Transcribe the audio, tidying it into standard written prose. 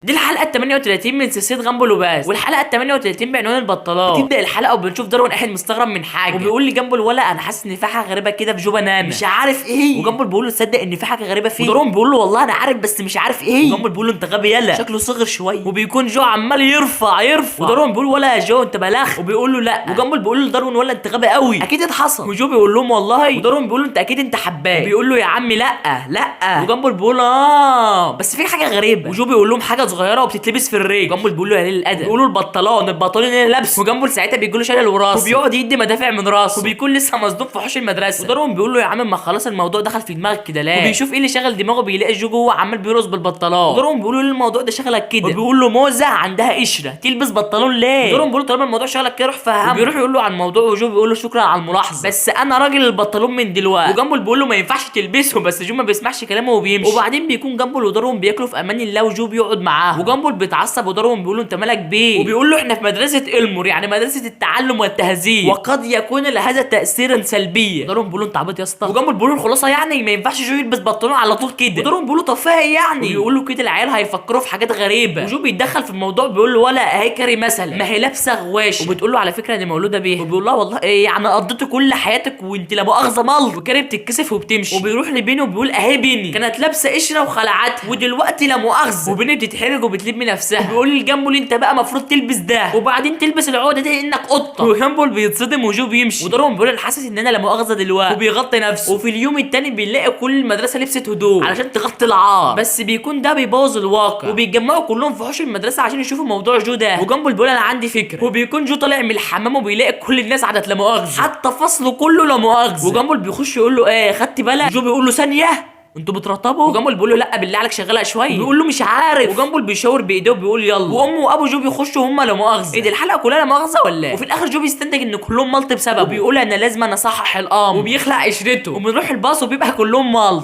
دي الحلقه ال 38 من سلسله جامبل وباس، والحلقه ال 38 بعنوان البطلات. بتبدا الحلقه وبنشوف داروين قاعد مستغرب من حاجه، وبيقول لي جامبل ولا انا حاسس ان في حاجه غريبه كده في جو بنانا مش عارف ايه. وجامبل بيقول له تصدق ان في حاجه غريبه فيه، وداروين بيقول له والله انا عارف بس مش عارف ايه. وجامبل بيقول له انت غبي يلا، شكله صغر شويه. وبيكون جو عمال يرفع وداروين بيقول ولا يا جو انت بلغت، وبيقول له لا. وجامبل بيقول له داروين ولا انت غبي قوي اكيد اتحصل. وجو بيقول لهم والله، وداروين بيقول له انت اكيد انت حباه، وبيقول له يا عمي لا. وجامبل بيقول بس في حاجه غريبه. وجو بيقول لهم حاجه صغيره وبتتلبس في الرجل. جامبل بيقول له يا قليل الادب، بيقولوا البطالين اللي لابسه. وجامبل ساعتها بيقول له شايل راسه، وبيقعد يدي مدافع من راسه، وبيكون لسه مصدوم في حوش المدرسه. وداروين بيقول له يا عم ما خلاص الموضوع دخل في دماغك كده ليه؟ وبيشوف ايه اللي شغل دماغه، بيلاقي جو جوه عمال بيرقص بالبطالات. وداروين بيقول له ليه الموضوع ده شغلك كده؟ وبيقول له موزه عندها قشره تلبس بنطلون ليه؟ وداروين بيقول له طالما الموضوع شغلك كده روح فهمه. وبيروح يقول له عن الموضوع، وجو بيقول له شكرا على الملاحظه بس انا راجل البنطلون من دلوقتي. وجامبل بيقول له ما ينفعش تلبسه، بس جو ما بيسمعش كلامه وبيمشي. وبعدين بيكون جامبل وداروين بياكلوا في امان الله، وجو بيقعد معاه. وجامبل بيتعصب، وداروين بيقول له انت مالك بيه؟ وبيقول له احنا في مدرسه إلمور، يعني مدرسه التعلم والتهذيب، وقد يكون لهذا تاثيرا سلبيا. وداروين بيقول له انت عبيط يا اسطى. وجامبل بيقول له الخلاصه يعني ما ينفعش جو يلبس بنطلون على طول كده. وداروين بيقول له طب فيها ايه يعني؟ وبيقول له كده العيال هيفكروا في حاجات غريبه. وجو بيتدخل في الموضوع، بيقول له ولا اهي كاري مثلا ما هي لابسه غواشه، وبتقول له على فكره دي مولوده بيها. وبيقول لها والله ايه يعني قضيتي كل حياتك وانت لا مؤاخذه مال. وكاري بتتكسف وبتمشي. وبيروح لبيني وبيقول اهي بيني كانت لابسه قشره وخلعتها ودلوقتي لا مؤاخذه. وبيني بتتحرج وبتلم نفسها. وبيقول لجامبل انت بقى المفروض تلبس ده وبعدين تلبس العقده دي انك قطه. وجامبل بيتصدم وجو بيمشي. وداروين بيقول انا حاسس ان انا لا مؤاخذه دلوقتي، وبيغطي نفسه. وفي اليوم التاني بنلاقي كل المدرسه لبست هدوم علشان تغطي العار، بس بيكون ده بيبوظ الواقع. وبيتجمعوا كلهم في حوش المدرسه عشان يشوفوا موضوع جو ده. وجامبل بيقول انا عندي فكره. وبيكون جو طالع من الحمام وبيلاقي كل الناس عدت لا مؤاخذه، حتى فصله كله لا مؤاخذه. وجامبل بيخش يقول له ايه خدت بالك؟ جو بيقول له ثانيه انتوا بترطبوا؟ وجامبل بيقول له لا بالله عليك شغلها شويه. بيقول له مش عارف. وجامبل بيشاور بايديه وبيقول يلا. وامه وابو جو بيخشوا هم لا مؤاخذه. ايه دي الحلقه كلها لا مؤاخذه ولا ايه؟ وفي الاخر جو بيستنتج ان كلهم ملط بسببه، وبيقول انا لازم اصحح الامر، وبيخلع قشرته. وبنروح الباص وبيبقى كلهم ملط.